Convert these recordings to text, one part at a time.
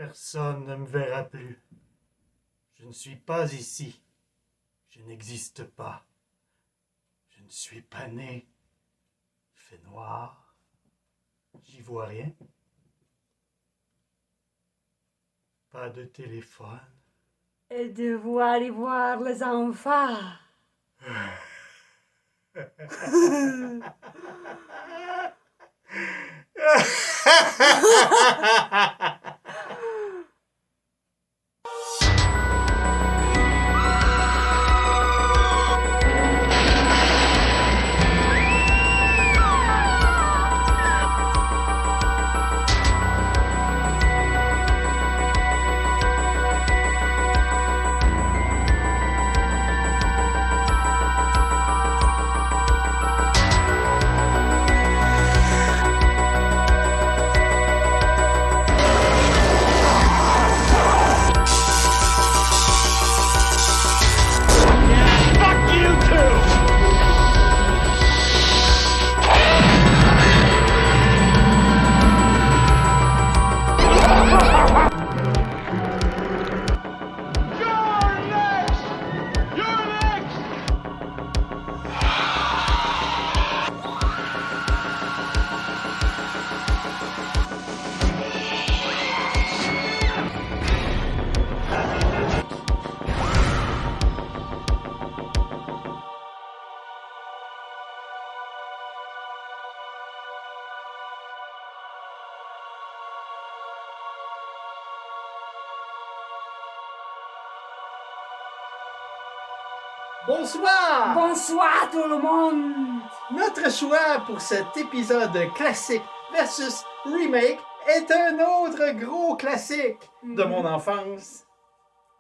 Personne ne me verra plus. Je ne suis pas ici. Je n'existe pas. Je ne suis pas né. Il fait noir. J'y vois rien. Pas de téléphone. Et devoir aller voir les enfants. Bonsoir! Bonsoir tout le monde! Notre choix pour cet épisode classique versus remake est un autre gros classique de mon enfance.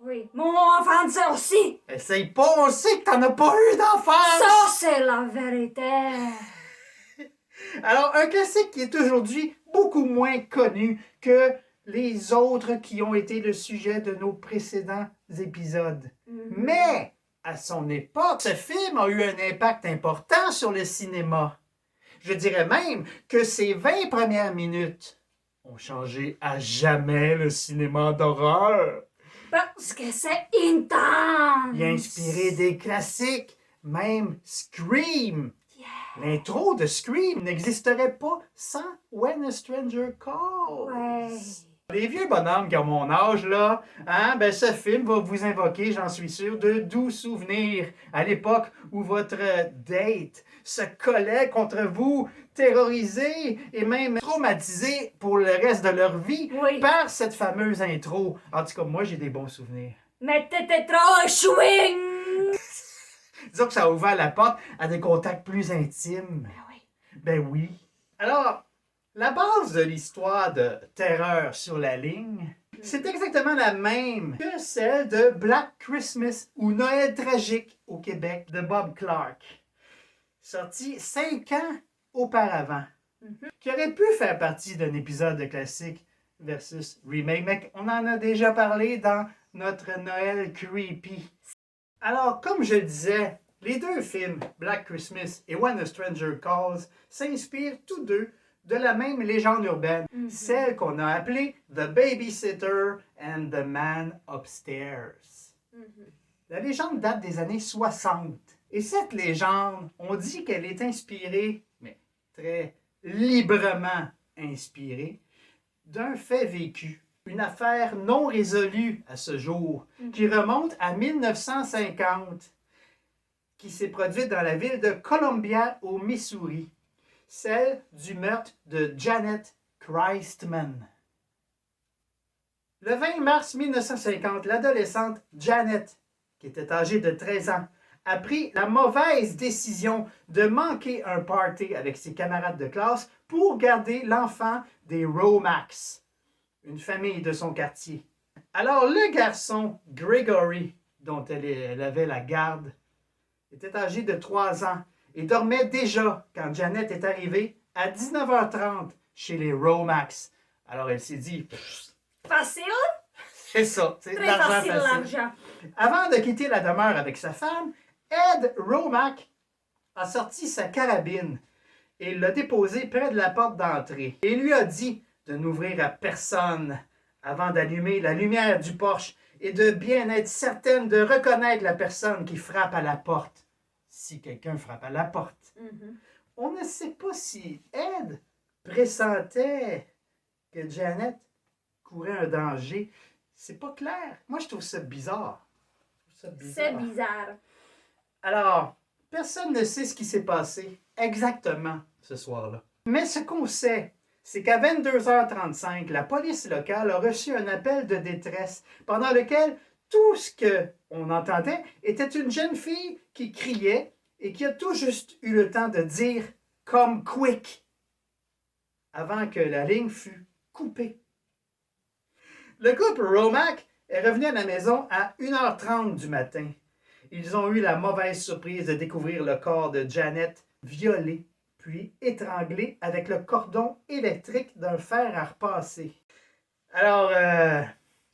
Oui, mon enfance aussi! Essaye pas, on sait que t'en as pas eu d'enfance! Ça, c'est la vérité! Alors, un classique qui est aujourd'hui beaucoup moins connu que les autres qui ont été le sujet de nos précédents épisodes. Mais, à son époque, ce film a eu un impact important sur le cinéma. Je dirais même que ses 20 premières minutes ont changé à jamais le cinéma d'horreur. Parce que c'est intense! Il a inspiré des classiques, même Scream. L'intro de Scream n'existerait pas sans When a Stranger Calls. Ouais. Les vieux bonhommes qui ont mon âge, là, ben ce film va vous invoquer, j'en suis sûr, de doux souvenirs à l'époque où votre date se collait contre vous, terrorisé et même traumatisé pour le reste de leur vie Oui. par cette fameuse intro. En tout cas, moi, j'ai des bons souvenirs. Mais t'étais trop chewing! Disons que ça a ouvert la porte à des contacts plus intimes. Oui. Ben oui. Alors, la base de l'histoire de Terreur sur la ligne, c'est exactement la même que celle de Black Christmas ou Noël tragique au Québec de Bob Clark, sorti 5 ans auparavant, qui aurait pu faire partie d'un épisode de classique versus remake, mais on en a déjà parlé dans notre Noël creepy. Alors, comme je le disais, les deux films, Black Christmas et When a Stranger Calls, s'inspirent tous deux de la même légende urbaine, celle qu'on a appelée The Babysitter and the Man Upstairs. La légende date des années 60. Et cette légende, on dit qu'elle est inspirée, mais très librement inspirée, d'un fait vécu. Une affaire non résolue à ce jour, qui remonte à 1950, qui s'est produite dans la ville de Columbia, au Missouri. Celle du meurtre de Janet Christman. Le 20 mars 1950, l'adolescente Janet, qui était âgée de 13 ans, a pris la mauvaise décision de manquer un party avec ses camarades de classe pour garder l'enfant des Romax, une famille de son quartier. Alors, le garçon, Gregory, dont elle avait la garde, était âgé de 3 ans et dormait déjà quand Janet est arrivée à 19h30 chez les Romax. Alors, elle s'est dit... Facile? C'est ça, c'est Très l'argent facile, facile. l'argent. Avant de quitter la demeure avec sa femme, Ed Romack a sorti sa carabine et l'a déposée près de la porte d'entrée et lui a dit de n'ouvrir à personne avant d'allumer la lumière du porche et de bien être certaine de reconnaître la personne qui frappe à la porte. Si quelqu'un frappe à la porte. Mhm. On ne sait pas si Ed pressentait que Janet courait un danger. C'est pas clair. Moi, je trouve ça bizarre. C'est bizarre. Alors, personne ne sait ce qui s'est passé exactement ce soir-là. Mais ce qu'on sait, c'est qu'à 22h35, la police locale a reçu un appel de détresse pendant lequel tout ce qu'on entendait était une jeune fille qui criait et qui a tout juste eu le temps de dire « Come quick » avant que la ligne fût coupée. Le couple Romack est revenu à la maison à 1h30 du matin. Ils ont eu la mauvaise surprise de découvrir le corps de Janet violé, puis étranglé avec le cordon électrique d'un fer à repasser. Alors,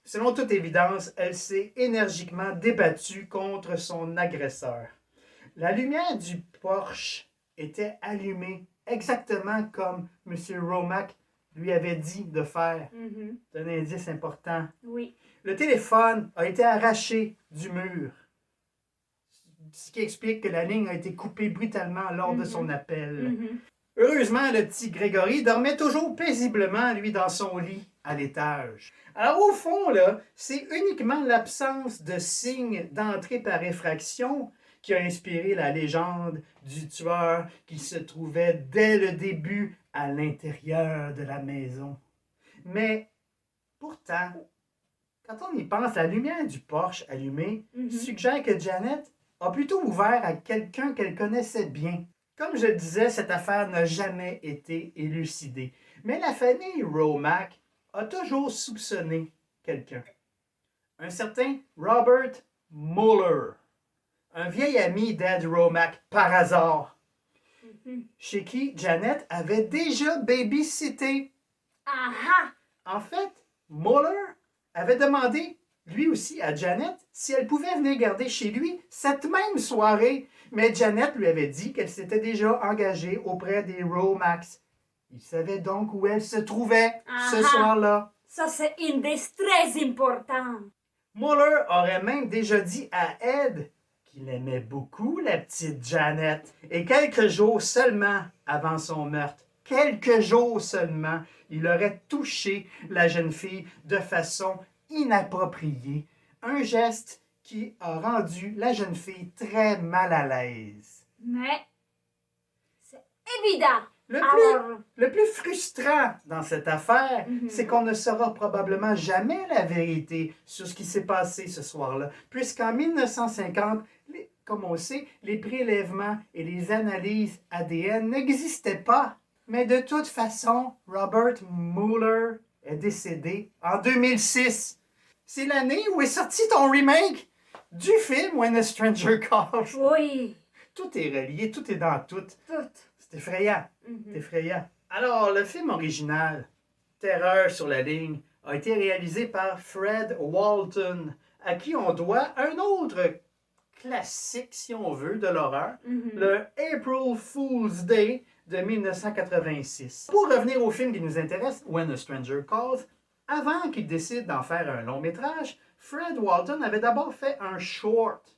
selon toute évidence, elle s'est énergiquement débattue contre son agresseur. La lumière du porche était allumée exactement comme M. Romack lui avait dit de faire. Mhm. C'est un indice important. Oui. Le téléphone a été arraché du mur, ce qui explique que la ligne a été coupée brutalement lors de son appel. Mhm. Heureusement, le petit Grégory dormait toujours paisiblement, lui, dans son lit à l'étage. Alors, au fond, là, c'est uniquement l'absence de signes d'entrée par effraction qui a inspiré la légende du tueur qui se trouvait dès le début à l'intérieur de la maison. Mais, pourtant, quand on y pense, la lumière du porche allumée suggère que Janet a plutôt ouvert à quelqu'un qu'elle connaissait bien. Comme je le disais, cette affaire n'a jamais été élucidée. Mais la famille Romack a toujours soupçonné quelqu'un. Un certain Robert Mueller, un vieil ami d'Ed Romack par hasard, chez qui Janet avait déjà babysitté. Aha! En fait, Mueller avait demandé, lui aussi, à Janet si elle pouvait venir garder chez lui cette même soirée. Mais Janet lui avait dit qu'elle s'était déjà engagée auprès des Romacks. Il savait donc où elle se trouvait ce soir-là. Ça, c'est un indice très important. Mueller aurait même déjà dit à Ed qu'il aimait beaucoup la petite Janet. Et quelques jours seulement avant son meurtre, quelques jours seulement, il aurait touché la jeune fille de façon inappropriée. Un geste qui a rendu la jeune fille très mal à l'aise. Mais c'est évident. Le plus frustrant dans cette affaire, c'est qu'on ne saura probablement jamais la vérité sur ce qui s'est passé ce soir-là, puisqu'en 1950, comme on sait, les prélèvements et les analyses ADN n'existaient pas. Mais de toute façon, Robert Mueller est décédé en 2006. C'est l'année où est sorti ton remake du film When a Stranger Calls. Oui. Tout est relié, tout est dans tout. Tout. C'est effrayant. C'est effrayant. Alors, le film original, Terreur sur la ligne, a été réalisé par Fred Walton, à qui on doit un autre classique, si on veut, de l'horreur, le April Fool's Day de 1986. Pour revenir au film qui nous intéresse, When a Stranger Calls, avant qu'il décide d'en faire un long métrage, Fred Walton avait d'abord fait un short,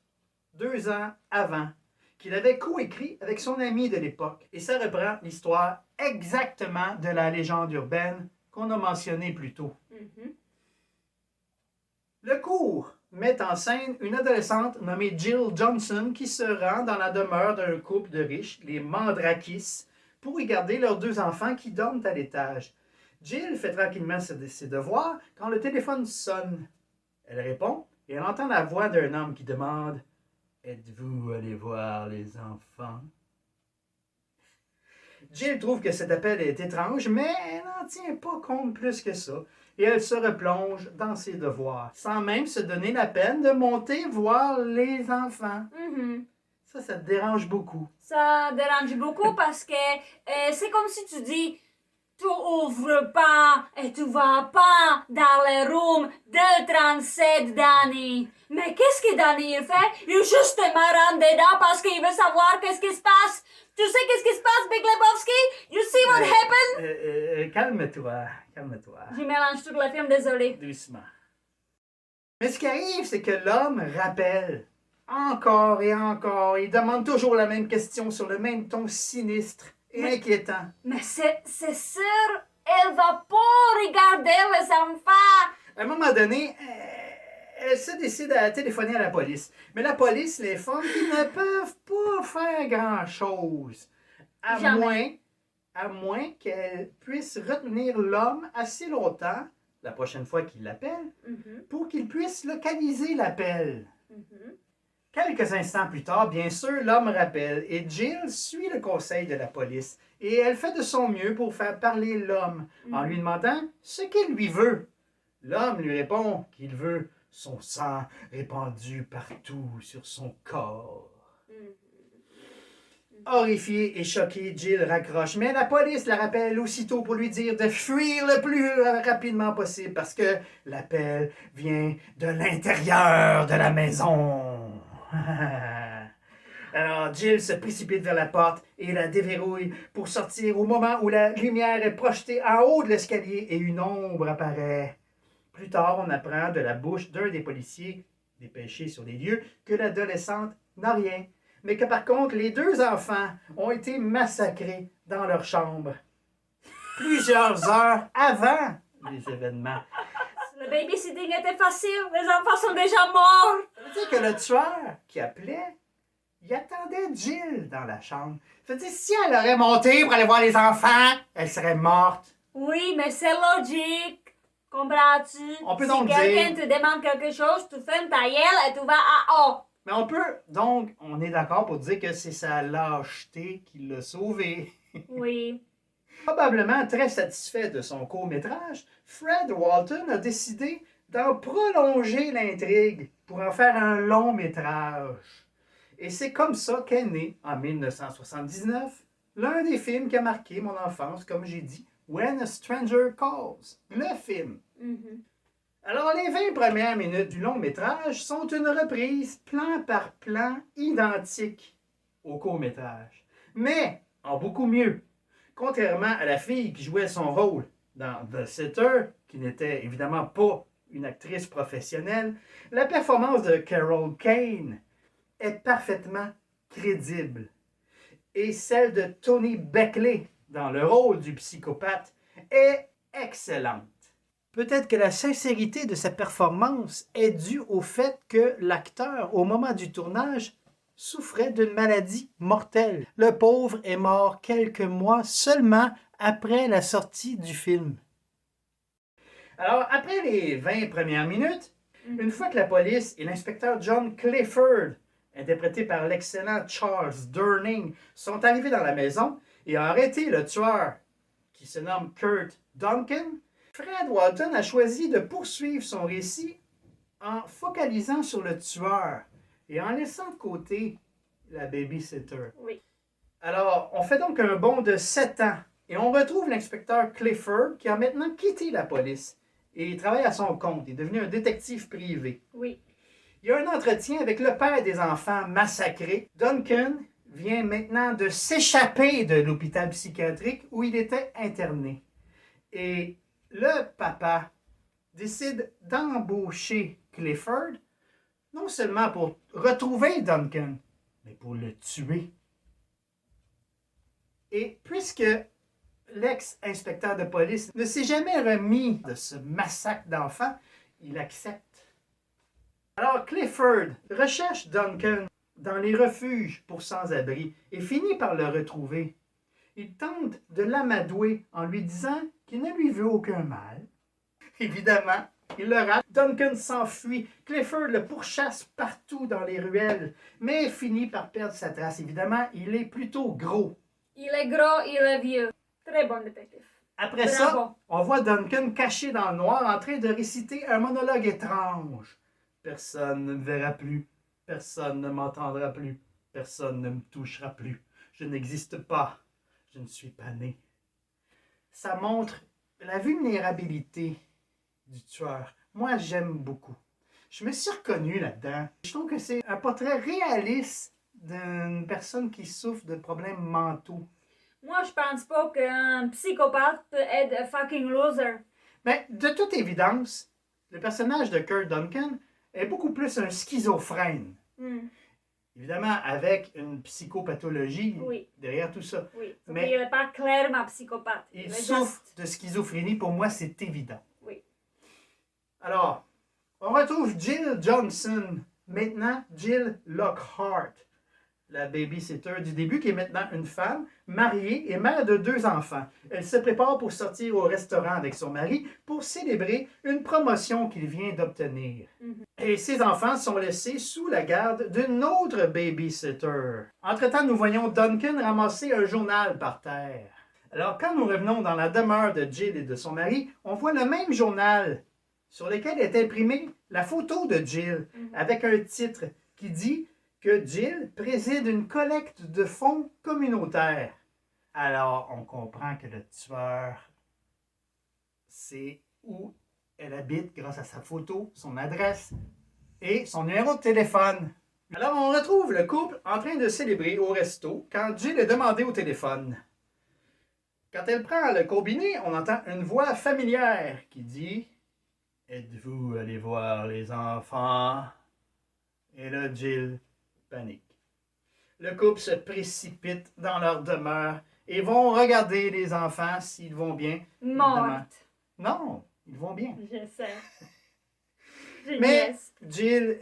2 ans avant, qu'il avait coécrit avec son ami de l'époque. Et ça reprend l'histoire exactement de la légende urbaine qu'on a mentionnée plus tôt. Le court met en scène une adolescente nommée Jill Johnson qui se rend dans la demeure d'un couple de riches, les Mandrakis, pour y garder leurs 2 enfants qui dorment à l'étage. Jill fait tranquillement ses devoirs quand le téléphone sonne. Elle répond et elle entend la voix d'un homme qui demande « Êtes-vous allé voir les enfants? » Jill trouve que cet appel est étrange, mais elle n'en tient pas compte plus que ça. Et elle se replonge dans ses devoirs, sans même se donner la peine de monter voir les enfants. Ça te dérange beaucoup. Ça dérange beaucoup parce que c'est comme si tu dis tu ouvres pas et tu vas pas dans le room de 37 Danny. Mais qu'est-ce que Danny il fait? Il justement rentre dedans parce qu'il veut savoir qu'est-ce qui se passe. Tu sais qu'est-ce qui se passe, Big Lebowski? You see what happened? calme-toi, calme-toi. Je mélange tout le film, désolé. Doucement. Mais ce qui arrive, c'est que l'homme rappelle encore et encore. Il demande toujours la même question sur le même ton sinistre et inquiétant. Mais c'est sûr, elle va pas regarder les enfants. À un moment donné, elle se décide à téléphoner à la police. Mais la police l'informe qu'ils ne peuvent pas faire grand-chose. À moins qu'elle puisse retenir l'homme assez longtemps, la prochaine fois qu'il l'appelle, pour qu'il puisse localiser l'appel. Quelques instants plus tard, bien sûr, l'homme rappelle et Jill suit le conseil de la police et elle fait de son mieux pour faire parler l'homme en lui demandant ce qu'il lui veut. L'homme lui répond qu'il veut son sang répandu partout sur son corps. Horrifiée et choquée, Jill raccroche, mais la police la rappelle aussitôt pour lui dire de fuir le plus rapidement possible parce que l'appel vient de l'intérieur de la maison. Alors Jill se précipite vers la porte et la déverrouille pour sortir au moment où la lumière est projetée en haut de l'escalier et une ombre apparaît. Plus tard, on apprend de la bouche d'un des policiers dépêchés sur les lieux que l'adolescente n'a rien, mais que par contre, les deux enfants ont été massacrés dans leur chambre. Plusieurs heures avant les événements. Le babysitting était facile, les enfants sont déjà morts. Ça veut dire que le tueur qui appelait, il attendait Jill dans la chambre. Ça veut dire si elle aurait monté pour aller voir les enfants, elle serait morte. Oui, mais c'est logique. Comprends-tu? On peut si donc quelqu'un dire- te demande quelque chose, tu fermes ta gueule et tu vas à O. Mais on est d'accord pour dire que c'est sa lâcheté qui l'a sauvé. Oui. Probablement très satisfait de son court-métrage, Fred Walton a décidé d'en prolonger l'intrigue pour en faire un long-métrage. Et c'est comme ça qu'est né, en 1979, l'un des films qui a marqué mon enfance, comme j'ai dit, When a Stranger Calls, le film. Alors, les 20 premières minutes du long-métrage sont une reprise plan par plan identique au court-métrage, mais en beaucoup mieux. Contrairement à la fille qui jouait son rôle dans The Sitter, qui n'était évidemment pas une actrice professionnelle, la performance de Carol Kane est parfaitement crédible. Et celle de Tony Beckley, dans le rôle du psychopathe, est excellente. Peut-être que la sincérité de sa performance est due au fait que l'acteur, au moment du tournage, souffrait d'une maladie mortelle. Le pauvre est mort quelques mois seulement après la sortie du film. Alors, après les 20 premières minutes, une fois que la police et l'inspecteur John Clifford, interprété par l'excellent Charles Durning, sont arrivés dans la maison et ont arrêté le tueur, qui se nomme Kurt Duncan, Fred Walton a choisi de poursuivre son récit en focalisant sur le tueur et en laissant de côté la babysitter. Oui. Alors, on fait donc un bond de 7 ans et on retrouve l'inspecteur Clifford qui a maintenant quitté la police et il travaille à son compte. Il est devenu un détective privé. Oui. Il y a un entretien avec le père des enfants massacrés. Duncan vient maintenant de s'échapper de l'hôpital psychiatrique où il était interné. Et le papa décide d'embaucher Clifford, non seulement pour retrouver Duncan, mais pour le tuer. Et puisque l'ex-inspecteur de police ne s'est jamais remis de ce massacre d'enfants, il accepte. Alors Clifford recherche Duncan dans les refuges pour sans-abri et finit par le retrouver. Il tente de l'amadouer en lui disant qu'il ne lui veut aucun mal. Évidemment, il le rate. Duncan s'enfuit. Clifford le pourchasse partout dans les ruelles, mais finit par perdre sa trace. Évidemment, il est plutôt gros. Il est gros, il est vieux. Très bon détective. Après Bravo. ça, on voit Duncan caché dans le noir en train de réciter un monologue étrange. Personne ne me verra plus. Personne ne m'entendra plus. Personne ne me touchera plus. Je n'existe pas. Je ne suis pas né. Ça montre la vulnérabilité du tueur. Moi, j'aime beaucoup. Je me suis reconnu là-dedans. Je trouve que c'est un portrait réaliste d'une personne qui souffre de problèmes mentaux. Moi, je pense pas qu'un psychopathe peut être un fucking loser. Mais de toute évidence, le personnage de Kurt Duncan est beaucoup plus un schizophrène. Hmm, Évidemment, avec une psychopathologie Oui. derrière tout ça. oui. Mais- Il n'est pas clairement psychopathe. Il est souffre juste- de schizophrénie, pour moi, c'est évident. Oui. Alors, on retrouve Jill Johnson, maintenant Jill Lockhart, la babysitter du début, qui est maintenant une femme, mariée et mère de 2 enfants. Elle se prépare pour sortir au restaurant avec son mari pour célébrer une promotion qu'il vient d'obtenir. Mhm. Et ses enfants sont laissés sous la garde d'une autre babysitter. Entre-temps, nous voyons Duncan ramasser un journal par terre. Alors, quand nous revenons dans la demeure de Jill et de son mari, on voit le même journal sur lequel est imprimée la photo de Jill Mhm. avec un titre qui dit que Jill préside une collecte de fonds communautaires. Alors, on comprend que le tueur sait où elle habite grâce à sa photo, son adresse et son numéro de téléphone. Alors, on retrouve le couple en train de célébrer au resto quand Jill est demandée au téléphone. Quand elle prend le combiné, on entend une voix familière qui dit « Êtes-vous allé voir les enfants? » Et là, Jill panique. Le couple se précipite dans leur demeure et vont regarder les enfants s'ils vont bien. Morte. Non, ils vont bien. Je sais. Je Mais niaise. Jill,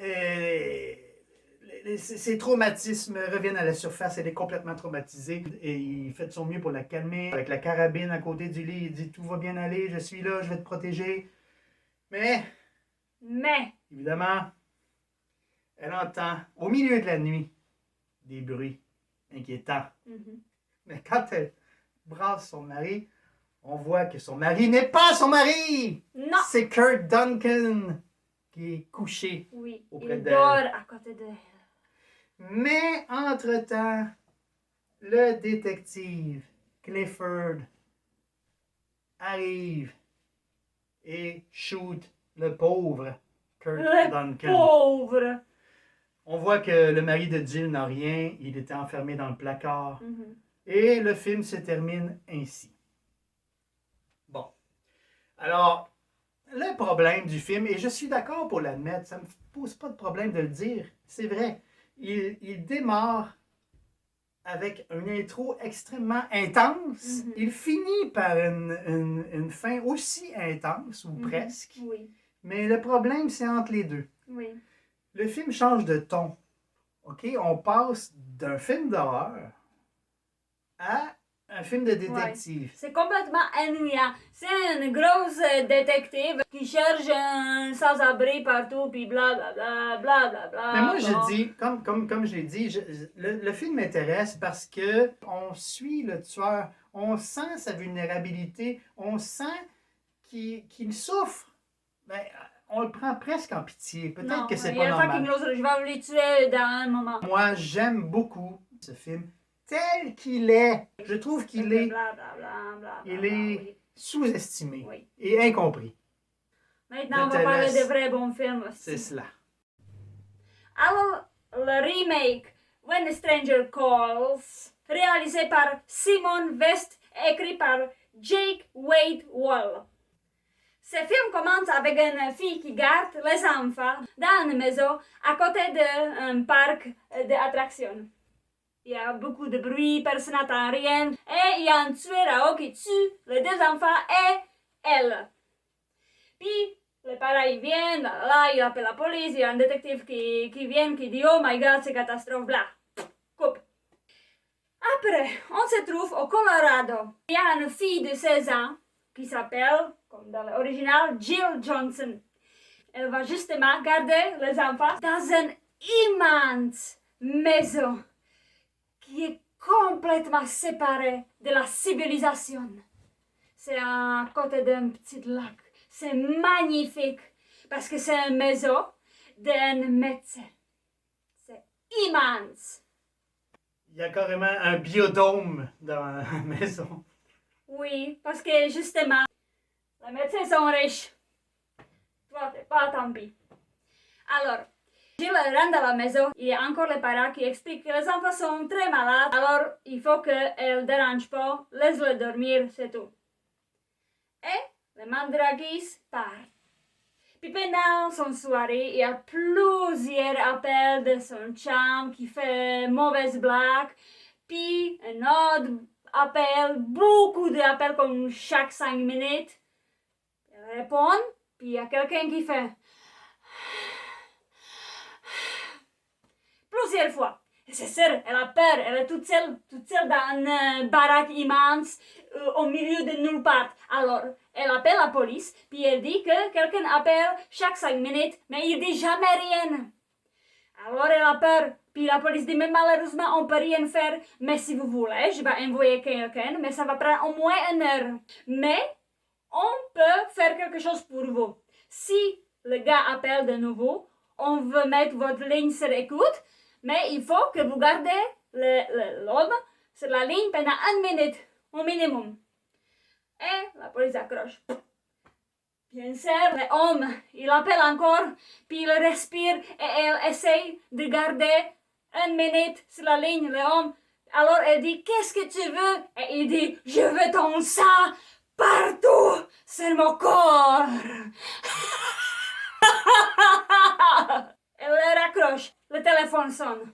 ses traumatismes reviennent à la surface. Elle est complètement traumatisée et il fait de son mieux pour la calmer. Avec la carabine à côté du lit, il dit « Tout va bien aller, je suis là, je vais te protéger. » Mais, évidemment, elle entend au milieu de la nuit des bruits inquiétants. Mhm. Mais quand elle brasse son mari, on voit que son mari n'est pas son mari! Non. C'est Kurt Duncan qui est couché. Oui. Auprès Il d'elle. dort à côté d'elle. Mais, entre-temps, le détective Clifford arrive et shoot le pauvre Kurt Le Duncan. pauvre. On voit que le mari de Jill n'a rien, il était enfermé dans le placard. Mhm. Et le film se termine ainsi. Bon. Alors, le problème du film, et je suis d'accord pour l'admettre, ça ne me pose pas de problème de le dire, c'est vrai, il démarre avec une intro extrêmement intense. Mhm. Il finit par une fin aussi intense, ou Mhm. presque. Oui. Mais le problème, c'est entre les deux. Oui. Le film change de ton. OK? On passe d'un film d'horreur à un film de détective. C'est complètement ennuyant. C'est une grosse détective qui cherche un sans-abri partout, puis blablabla, blablabla. Mais moi, bon. je dis, comme je l'ai dit, le film m'intéresse parce que on suit le tueur. On sent sa vulnérabilité. On sent qu'il souffre. Ben, on le prend presque en pitié. Peut-être Non, que c'est il y pas a fucking normal. loser. Je vais les tuer dans un moment. Moi, j'aime beaucoup ce film tel qu'il est. Je trouve qu'il est Blablabla, il est oui. sous-estimé Oui. et incompris. Maintenant, on Je va te parler laisse. de vrais bons films C'est aussi. cela. Alors, le remake When a Stranger Calls, réalisé par Simon West, écrit par Jake Wade Wall. Ce film commence avec une fille qui garde les enfants dans une maison à côté d'un parc d'attractions. Il y a beaucoup de bruit, personne n'entend rien, et il y a un tueur là-haut qui tue les 2 enfants et elle. Puis, les parents ils viennent, là, ils appellent la police, il y a un détective qui vient, qui dit « Oh my god, c'est catastrophe, bla. » Coupe. Après, on se trouve au Colorado. Il y a une fille de 16 ans qui s'appelle, comme dans l'original, Jill Johnson. Elle va justement garder les enfants dans une immense maison qui est complètement séparée de la civilisation. C'est à côté d'un petit lac. C'est magnifique parce que c'est une maison d'un médecin. C'est immense. Il y a carrément un biodôme dans la maison. Oui, parce que justement, les médecins sont riches. Toi, t'es pas, tant pis. Alors, Gilles rentre à la maison. Il y a encore les parents qui expliquent que les enfants sont très malades. Alors, il faut qu'elle ne dérange pas. Laisse-le dormir, c'est tout. Et le Mandragis part. Puis pendant son soirée, il y a plusieurs appels de son chum qui fait mauvaise blague. Puis un autre appel, beaucoup d'appels comme chaque 5 minutes. Elle répond, puis il y a quelqu'un qui fait plusieurs fois. Et c'est sûr, elle a peur, elle est toute seule dans une baraque immense au milieu de nulle part. Alors, elle appelle la police, puis elle dit que quelqu'un appelle chaque 5 minutes, mais il dit jamais rien. Alors, elle a peur, puis la police dit, mais malheureusement, on peut rien faire, mais si vous voulez, je vais envoyer quelqu'un, mais ça va prendre au moins 1 heure. Mais, on peut faire quelque chose pour vous. Si le gars appelle de nouveau, on veut mettre votre ligne sur écoute, mais il faut que vous gardez l'homme sur la ligne pendant 1 minute, au minimum. Et la police accroche. Bien sûr, l'homme, il appelle encore, puis il respire et elle essaye de garder 1 minute sur la ligne, l'homme. Alors elle dit, qu'est-ce que tu veux? Et il dit, je veux ton sang partout sur mon corps. Elle raccroche, le téléphone sonne.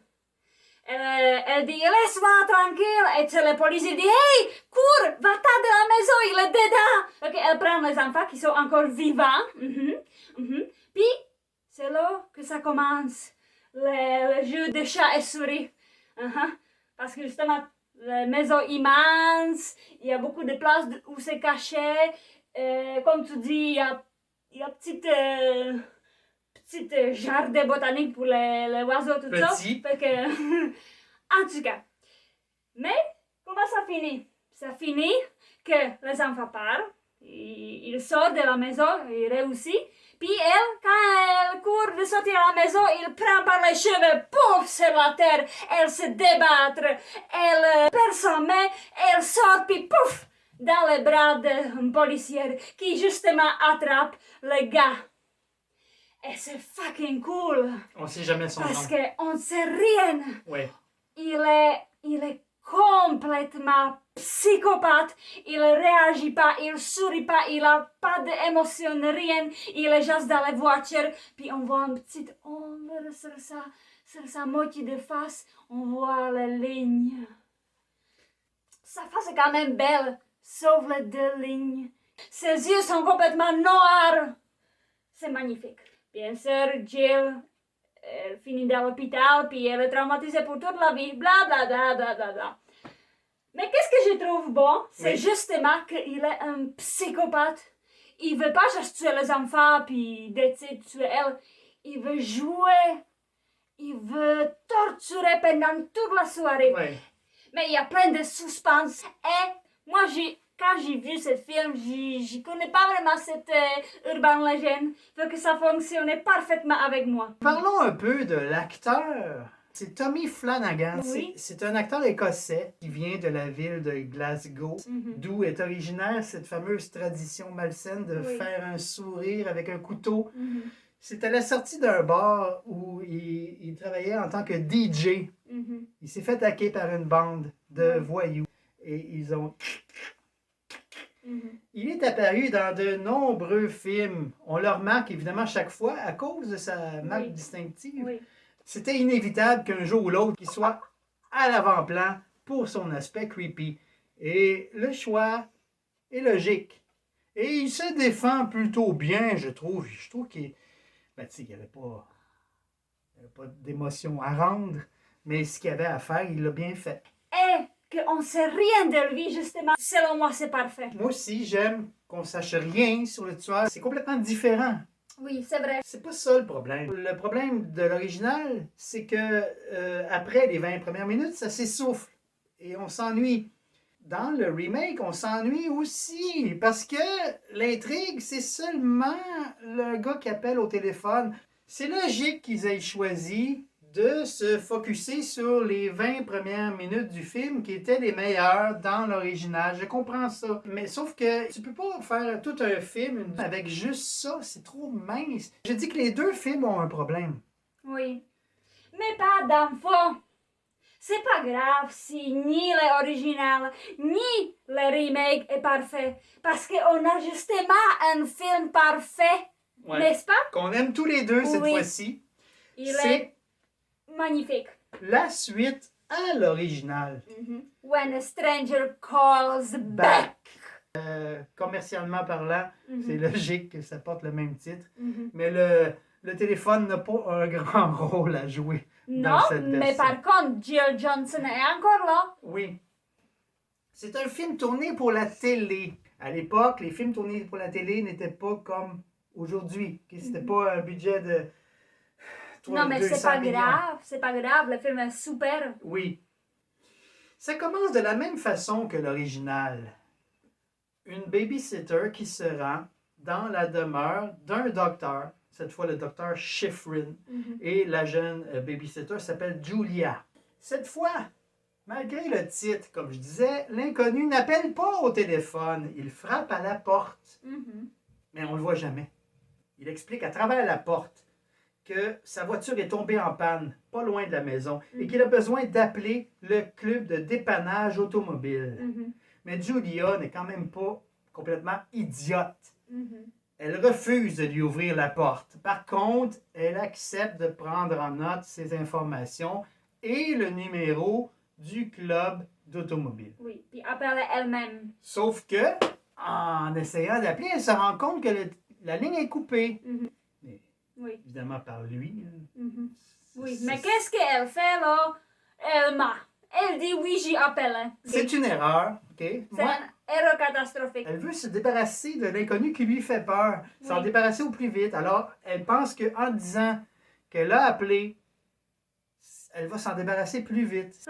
Elle dit, laisse-moi tranquille. Et c'est le policier dit, hey, cours, va-t'en de la maison, il est dedans. Ok, elle prend les enfants qui sont encore vivants. Puis, c'est là que ça commence, le jeu de chat et souris. Parce que justement, la maison immense, il y a beaucoup de places où c'est caché. Comme tu dis, il y a petite jardin botanique pour les oiseaux, tout ça. Fait que, en tout cas. Mais, comment ça finit? Ça finit que les enfants partent, ils sortent de la maison, ils réussissent. Puis elle, quand elle court de sortir à la maison, il prend par les cheveux, pouf, sur la terre. Elle se débat, elle perd sa main, elle sort, puis pouf, dans les bras d'un policier qui justement attrape le gars. Et c'est fucking cool. On sait jamais son nom. Parce qu'on ne sait rien. Oui. Il est complètement psychopathe. Il ne réagit pas, il ne sourit pas, il n'a pas d'émotion, rien. Il est juste dans la voiture. Puis on voit une petite ombre sur sa moitié de face. On voit les lignes. Sa face est quand même belle, sauf les 2 lignes. Ses yeux sont complètement noirs. C'est magnifique. Bien sûr, Jill, elle finit dans l'hôpital, puis elle est traumatisée pour toute la vie, bla bla bla bla bla bla. Mais qu'est-ce que je trouve bon, c'est justement qu'il est un psychopathe. Il veut pas juste tuer les enfants, puis décider de tuer elle. Il veut jouer. Il veut torturer pendant toute la soirée. Oui. Mais il y a plein de suspense. Et moi, quand j'ai vu ce film, je connais pas vraiment cette urban legend. Fait que ça fonctionnait parfaitement avec moi. Parlons un peu de l'acteur. C'est Tommy Flanagan. Oui. C'est un acteur écossais qui vient de la ville de Glasgow, Mhm. d'où est originaire cette fameuse tradition malsaine de faire un sourire avec un couteau. Mhm. C'est à la sortie d'un bar où il travaillait en tant que DJ. Mhm. Il s'est fait attaquer par une bande de voyous et ils ont... Mhm. Il est apparu dans de nombreux films. On le remarque évidemment chaque fois à cause de sa marque distinctive. Oui. C'était inévitable qu'un jour ou l'autre, il soit à l'avant-plan pour son aspect creepy. Et le choix est logique. Et il se défend plutôt bien, je trouve. Je trouve qu'il n'y avait pas d'émotion à rendre, mais ce qu'il avait à faire, il l'a bien fait. Et qu'on ne sait rien de lui, justement. Selon moi, c'est parfait. Moi aussi, j'aime qu'on sache rien sur le tueur. C'est complètement différent. Oui, c'est vrai. C'est pas ça le problème. Le problème de l'original, c'est que après les 20 premières minutes, ça s'essouffle et on s'ennuie. Dans le remake, on s'ennuie aussi parce que l'intrigue, c'est seulement le gars qui appelle au téléphone. C'est logique qu'ils aient choisi de se focusser sur les 20 premières minutes du film qui étaient les meilleures dans l'original. Je comprends ça. Mais sauf que tu peux pas faire tout un film avec juste ça. C'est trop mince. Je dis que les 2 films ont un problème. Oui. Mais pas d'enfant. C'est pas grave si ni l'original ni le remake est parfait. Parce qu'on a justement un film parfait. Ouais. N'est-ce pas? Qu'on aime tous les deux cette Oui. fois-ci. Il C'est est magnifique. la suite à l'original. When a stranger calls back. Commercialement parlant, c'est logique que ça porte le même titre. Mhm. Mais le téléphone n'a pas un grand rôle à jouer dans Non, cette mais version. par contre, Jill Johnson est encore là. Oui. C'est un film tourné pour la télé. À l'époque, les films tournés pour la télé n'étaient pas comme aujourd'hui. C'était pas un budget de Non, mais 200 c'est pas millions. grave. C'est pas grave. Le film est super. Oui. Ça commence de la même façon que l'original. Une babysitter qui se rend dans la demeure d'un docteur, cette fois le docteur Schifrin, et la jeune babysitter s'appelle Julia. Cette fois, malgré le titre, comme je disais, l'inconnu n'appelle pas au téléphone, il frappe à la porte, mais on ne le voit jamais. Il explique à travers la porte que sa voiture est tombée en panne, pas loin de la maison, et qu'il a besoin d'appeler le club de dépannage automobile. Mais Julia n'est quand même pas complètement idiote. Elle refuse de lui ouvrir la porte. Par contre, elle accepte de prendre en note ses informations et le numéro du club d'automobile. Oui, puis appelle elle-même. Sauf que, en essayant d'appeler, elle se rend compte que la ligne est coupée. Mais, Oui. évidemment par lui. Oui, mais qu'est-ce qu'elle fait là? Elle dit oui, j'y appelle. C'est une erreur, OK? C'est Moi, une erreur catastrophique. elle veut se débarrasser de l'inconnu qui lui fait peur, s'en Oui. débarrasser au plus vite. Alors, elle pense qu'en disant qu'elle a appelé, elle va s'en débarrasser plus vite.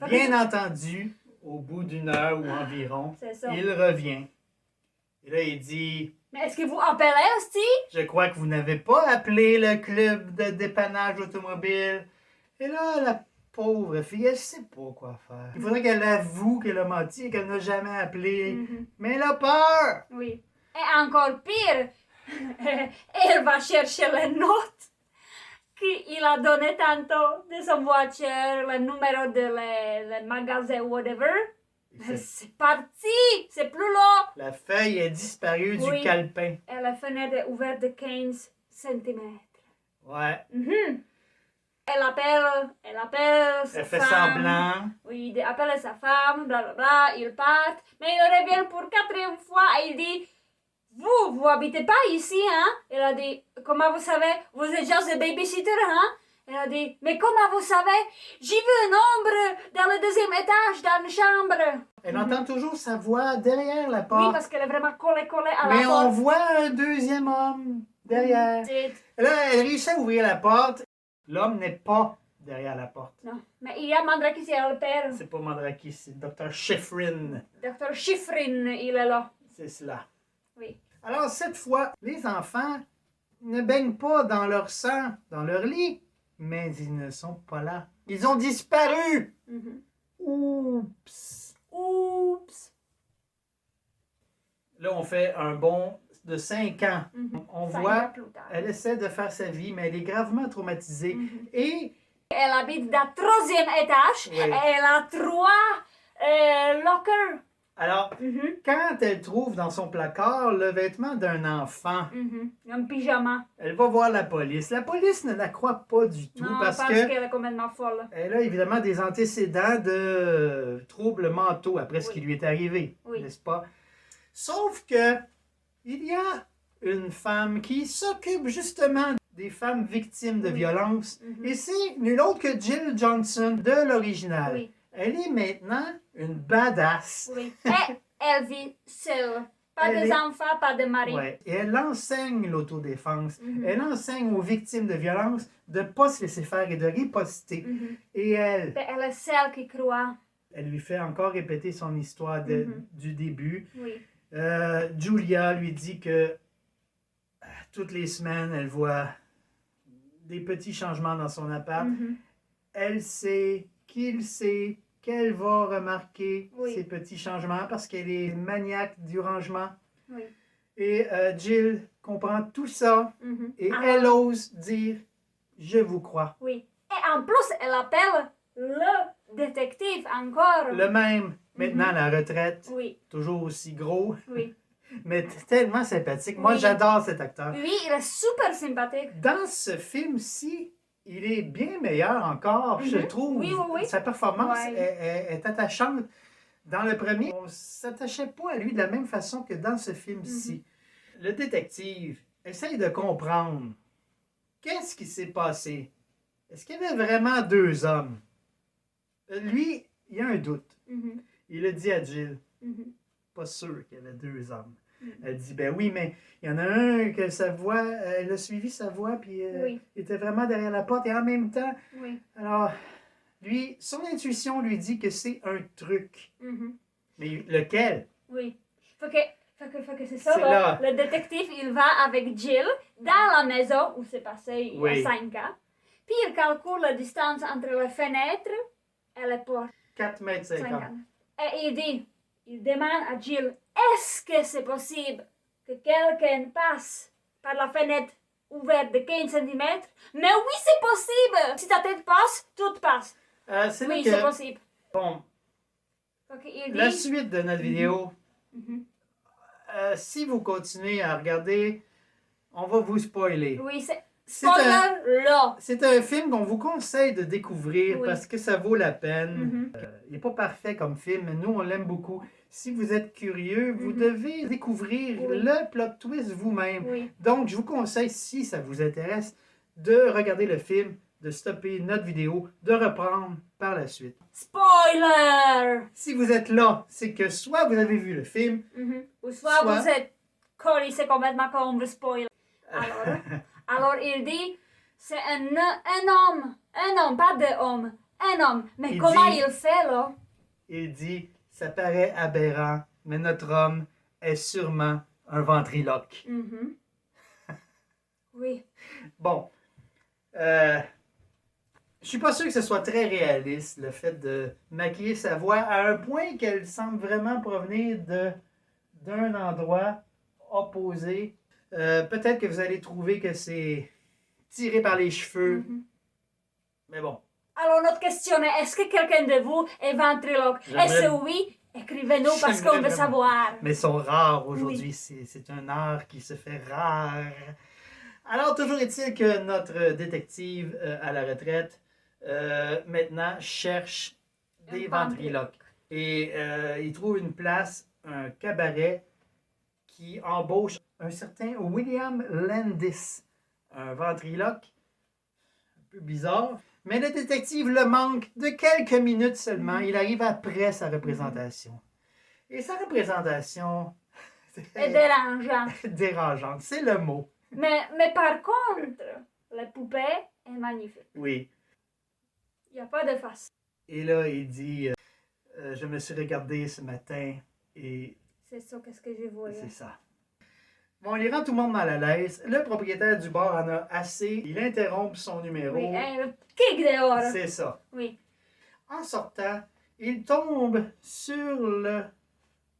Bien entendu, au bout d'une heure ou environ, C'est ça. il revient. Et là, il dit, Mais est-ce que vous appelez aussi? je crois que vous n'avez pas appelé le club de dépannage automobile. Et là, la pauvre fille, elle sait pas quoi faire. Il faudrait qu'elle avoue qu'elle a menti et qu'elle n'a jamais appelé. Mais elle a peur. Oui. Et encore pire, elle va chercher les notes qu'il a donné tantôt de son voiture, le numéro de le magasin, whatever. C'est parti! C'est plus là! La feuille est disparue du Oui. calepin. Et la fenêtre est ouverte de 15 cm. Ouais. Elle appelle sa Elle fait femme. semblant. Oui, il appelle sa femme, blablabla, ils partent. Mais il revient pour 4e fois et il dit vous habitez pas ici, hein? Elle a dit comment vous savez? Vous êtes juste des babysitter, hein? Elle a dit mais comment vous savez? J'ai vu un ombre dans le 2e étage, dans une chambre. Elle entend toujours sa voix derrière la Oui, porte. parce qu'elle est vraiment collée à Mais la porte. on voit un deuxième homme derrière. Là, elle réussit à ouvrir la porte. L'homme n'est pas derrière la porte. Non, mais il y a Mandrakis, il y a le père. C'est pas Mandrakis, c'est Dr. Schifrin. Docteur Schifrin, il est là. C'est cela. Oui. Alors, cette fois, les enfants ne baignent pas dans leur sang, dans leur lit, mais ils ne sont pas là. Ils ont disparu. Oups. Oups. Là, on fait un bond de 5 ans. On 5 voit, ans plus tard. elle essaie de faire sa vie, mais elle est gravement traumatisée. Et Elle habite dans le 3e étage. Oui. Et elle a 3 lockers. alors, quand elle trouve dans son placard le vêtement d'un enfant, Un pyjama. elle va voir la police. La police ne la croit pas du tout Non, parce qu'elle que est complètement folle. elle a évidemment des antécédents de troubles mentaux après ce Oui. qui lui est arrivé, Oui. n'est-ce pas? Sauf que il y a une femme qui s'occupe justement des femmes victimes de violences et c'est nulle autre que Jill Johnson de l'original. Oui. Elle est maintenant une badass. Oui. Et elle vit seule. Pas Elle des est- enfants, pas de mari. Ouais. Et elle enseigne l'autodéfense. Elle enseigne aux victimes de violences de ne pas se laisser faire et de riposter. Et elle, Et elle est celle qui croit. elle lui fait encore répéter son histoire du début. Oui. Julia lui dit que toutes les semaines, elle voit des petits changements dans son appart. Elle sait qu'il sait qu'elle va remarquer Oui. ces petits changements parce qu'elle est maniaque du rangement. Oui. Et Jill comprend tout ça et Ah. elle ose dire je vous crois. Oui. Et en plus, elle appelle le détective encore. Le même, maintenant à la retraite, Oui, toujours aussi gros, oui. mais tellement sympathique. Moi, Oui. j'adore cet acteur. Oui, il est super sympathique. Dans ce film-ci, il est bien meilleur encore, je trouve. Oui, oui, oui. Sa performance Ouais. est attachante. Dans le premier, on ne s'attachait pas à lui de la même façon que dans ce film-ci. Le détective essaye de comprendre qu'est-ce qui s'est passé. Est-ce qu'il y avait vraiment deux hommes? Lui, il a un doute. Mhm, Il a dit à Jill, mhm. pas sûr qu'il y avait deux hommes. Elle dit, ben oui, mais il y en a un que sa voix, elle a suivi sa voix, puis Oui. il était vraiment derrière la porte, et en même temps, Oui. alors, lui, son intuition lui dit que c'est un truc. Mhm. Mais lequel? Oui. Fait que c'est ça, C'est là. là. Le détective, il va avec Jill dans la maison où c'est passé il y Oui. a 5 ans. Puis il calcule la distance entre la fenêtre et la porte. 4 mètres 5 50. ans. Et il demande à Jill, est-ce que c'est possible que quelqu'un passe par la fenêtre ouverte de 15 cm? Mais oui, c'est possible! Si ta tête passe, tout passe. C'est Oui, là c'est que, possible. bon, Fait qu'il la dit... suite de notre vidéo, Mhm. si vous continuez à regarder, on va vous spoiler. Oui, c'est... C'est Spoiler, là! C'est un film qu'on vous conseille de découvrir Oui. parce que ça vaut la peine. Mhm. Il n'est pas parfait comme film, mais nous, on l'aime beaucoup. Si vous êtes curieux, vous Mhm. devez découvrir Oui. le plot twist vous-même. Oui. Donc, je vous conseille, si ça vous intéresse, de regarder le film, de stopper notre vidéo, de reprendre par la suite. Spoiler! Si vous êtes là, c'est que soit vous avez vu le film, Mhm. Ou soit vous êtes collé complètement comme le spoiler. Alors il dit, c'est un homme, pas deux hommes, un homme. Mais Il comment dit- il fait là? il dit, ça paraît aberrant, mais notre homme est sûrement un ventriloque. Mhm. Oui. Bon, je suis pas sûr que ce soit très réaliste, le fait de maquiller sa voix à un point qu'elle semble vraiment provenir d'un endroit opposé. Peut-être que vous allez trouver que c'est tiré par les cheveux, Mhm. mais bon. Alors notre question est, est-ce que quelqu'un de vous est ventriloque? Et si J'aimerais- oui, écrivez-nous parce J'aimerais qu'on veut vraiment. savoir. Mais ils sont rares aujourd'hui, c'est un art qui se fait rare. Alors, toujours est-il que notre détective à la retraite, maintenant, cherche des Un ventriloques. Et il trouve une place, un cabaret, qui embauche un certain William Landis, un ventriloque un peu bizarre. Mais le détective le manque de quelques minutes seulement. Il arrive après sa représentation. Et sa représentation Et dérangeant. dérangeante, c'est le mot. Mais par contre, la poupée est magnifique. Oui. Il n'y a pas de face. Et là, il dit je me suis regardé ce matin et C'est ça qu'est-ce que je voyais. c'est ça. Bon, il rend tout le monde mal à l'aise. Le propriétaire du bar en a assez. Il interrompt son numéro. Oui, un kick dehors. C'est ça. Oui. En sortant, il tombe sur le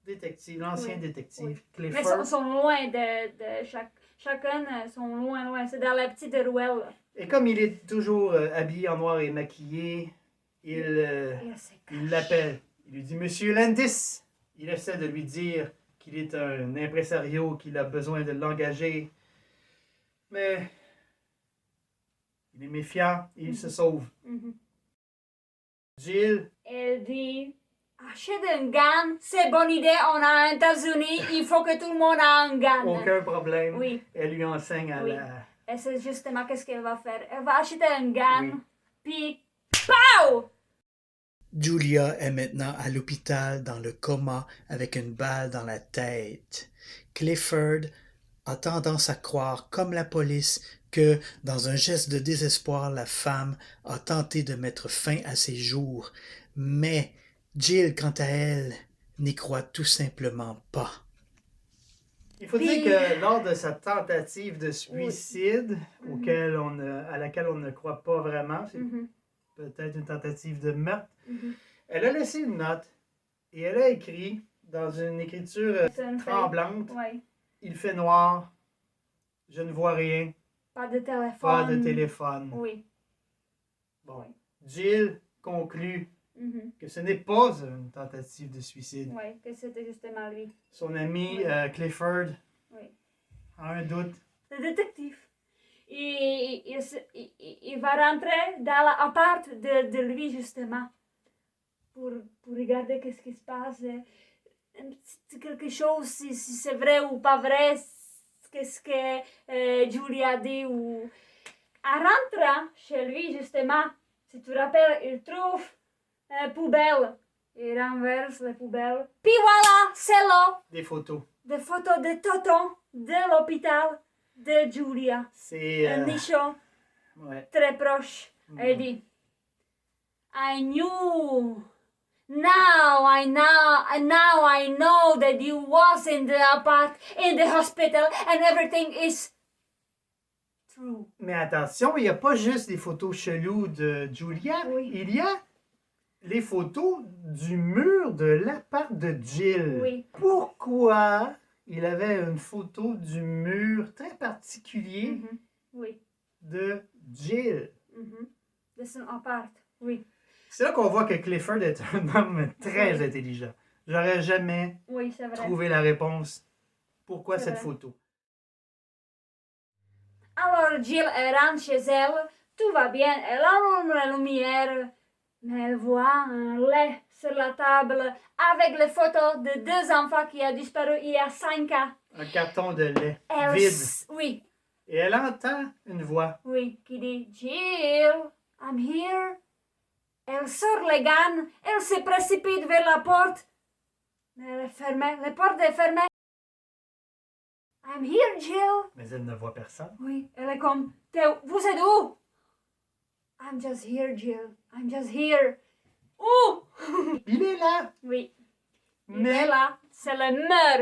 détective, l'ancien Oui. détective, Oui. Mais Clifford. sont loin de chacun sont loin. C'est dans la petite ruelle. Et comme il est toujours habillé en noir et maquillé, Et il l'appelle. Il lui dit Monsieur Landis. Il essaie de lui dire qu'il est un impresario, qu'il a besoin de l'engager. Mais il est méfiant et il se sauve. Jill, Elle dit, achète un gun, c'est bonne idée, on a un États-Unis, il faut que tout le monde a un gun. aucun problème. Oui. Elle lui enseigne à Oui. la... Et c'est justement qu'est-ce qu'elle va faire. Elle va acheter un gun, Oui. puis POW! Julia est maintenant à l'hôpital dans le coma avec une balle dans la tête. Clifford a tendance à croire, comme la police, que, dans un geste de désespoir, la femme a tenté de mettre fin à ses jours. Mais Jill, quant à elle, n'y croit tout simplement pas. Il faut Puis- dire que lors de sa tentative de suicide, à laquelle on ne croit pas vraiment, c'est peut-être une tentative de meurtre, elle a laissé une note et elle a écrit dans une écriture C'est une feuille. tremblante Oui. Il fait noir, je ne vois rien, Pas de téléphone. Pas de téléphone. Oui. Bon. Jill conclut Mhm. que ce n'est pas une tentative de suicide. Oui, que c'était justement lui. Son ami Oui. Clifford Oui. a un doute. Le détective. Il va rentrer dans l'appart de lui, justement, pour regarder qu'est-ce qui se passe. C'est quelque chose, si c'est vrai ou pas vrai, qu'est-ce que Julie a dit. Ou... En rentrant chez lui, justement, si tu te rappelles, il trouve une poubelle. Il renverse la poubelle. Puis voilà, c'est là, Des photos. des photos de Tonton de l'hôpital de Julia. C'est... Un nichon ouais. très proche. Elle dit, I knew. Now I know that you was in the hospital and everything is true. Mais attention, il n'y a pas juste des photos cheloues de Julia. Oui. Il y a les photos du mur de l'appart de Jill. Oui. Pourquoi il avait une photo du mur très particulier Mhm. Oui. de Jill? Mhm. De son appart. Oui. C'est là qu'on voit que Clifford est un homme très Oui. intelligent. J'aurais jamais Oui, c'est vrai. trouvé la réponse. Pourquoi C'est cette vrai. photo? Alors Jill elle rentre chez elle, tout va bien, elle allume la lumière, mais elle voit un lait sur la table avec les photos de deux enfants qui ont disparu il y a 5 ans. Un carton de lait Elle vide. Oui, Et elle entend une voix. oui, qui dit Jill, I'm here. Elle sort les gants, elle se précipite vers la porte, mais elle est fermée, la porte est fermée. I'm here, Jill. Mais elle ne voit personne. Oui, elle est comme, vous êtes où? I'm just here, Jill. I'm just here. Où? Il est là, Oui, il mais est là. C'est le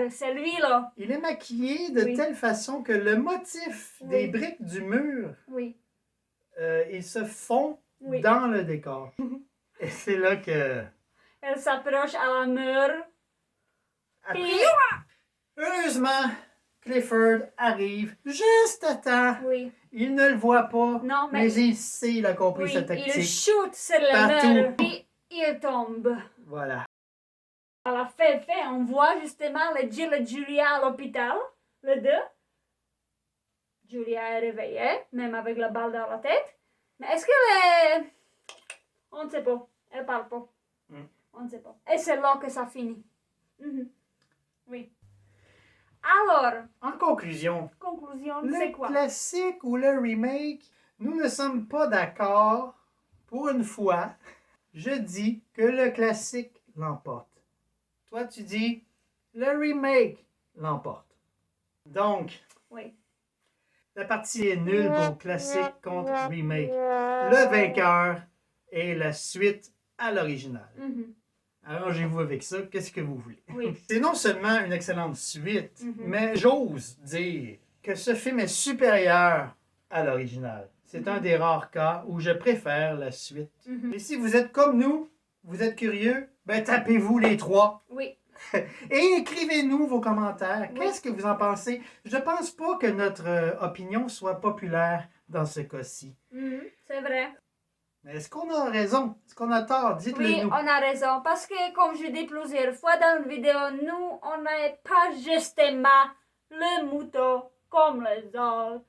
mur, c'est lui là. il est maquillé de Oui. telle façon que le motif des Oui. briques du mur, Oui, il se fond oui. dans le décor. Et c'est là que... Elle s'approche à la mur. Après, Puis, heureusement, Clifford arrive juste à temps. oui, Il ne le voit pas, Non, mais- mais il sait, il a compris oui, sa il tactique. shoot sur le Partout. mur. Puis, il tombe. Voilà. À la fin, on voit justement le Jill et Julia à l'hôpital, les deux. Julia est réveillée, même avec la balle dans la tête. Mais est-ce qu'elle est... On ne sait pas. Elle parle pas. Mm. On ne sait pas. Et c'est là que ça finit. Mhm. Oui. Alors, En conclusion, conclusion, c'est le quoi? classique ou le remake, nous ne sommes pas d'accord. Pour une fois, je dis que le classique l'emporte. Toi, tu dis le remake l'emporte. Donc, Oui. la partie est nulle pour classique contre remake. Le vainqueur est la suite à l'original. Mhm. Arrangez-vous avec ça, qu'est-ce que vous voulez. Oui. C'est non seulement une excellente suite, Mhm. mais j'ose dire que ce film est supérieur à l'original. C'est un des rares cas où je préfère la suite. Mhm. Et si vous êtes comme nous, vous êtes curieux, ben tapez-vous les trois Oui. et écrivez-nous vos commentaires. Oui. Qu'est-ce que vous en pensez? Je pense pas que notre opinion soit populaire dans ce cas-ci. Mhm. C'est vrai. Mais est-ce qu'on a raison? Est-ce qu'on a tort? Dites-le Oui, nous. on a raison. Parce que, comme je dis plusieurs fois dans la vidéo, nous, on n'est pas justement le mouton comme les autres.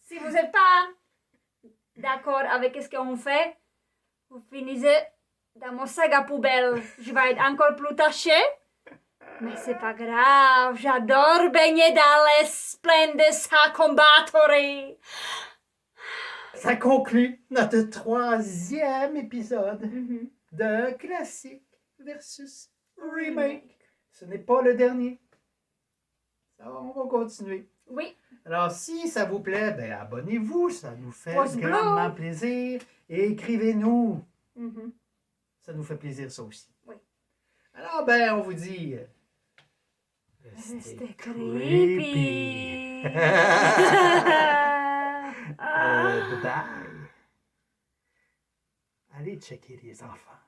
Si vous n'êtes pas d'accord avec ce qu'on fait, vous finissez dans mon sac à poubelle. Je vais être encore plus tachée. Mais c'est pas grave. J'adore baigner dans les splendides sacs combattoirs. Ça conclut notre 3e épisode Mhm. de Classique versus Remake. Ce n'est pas le dernier. On va continuer. Oui. Alors, si ça vous plaît, ben, abonnez-vous. Ça nous fait Pouce bleu. grandement plaisir. Et écrivez-nous. Mhm. Ça nous fait plaisir, ça aussi. Oui. Alors, ben, on vous dit... Restez creepy. creepy. Bye-bye. Allez checker les enfants.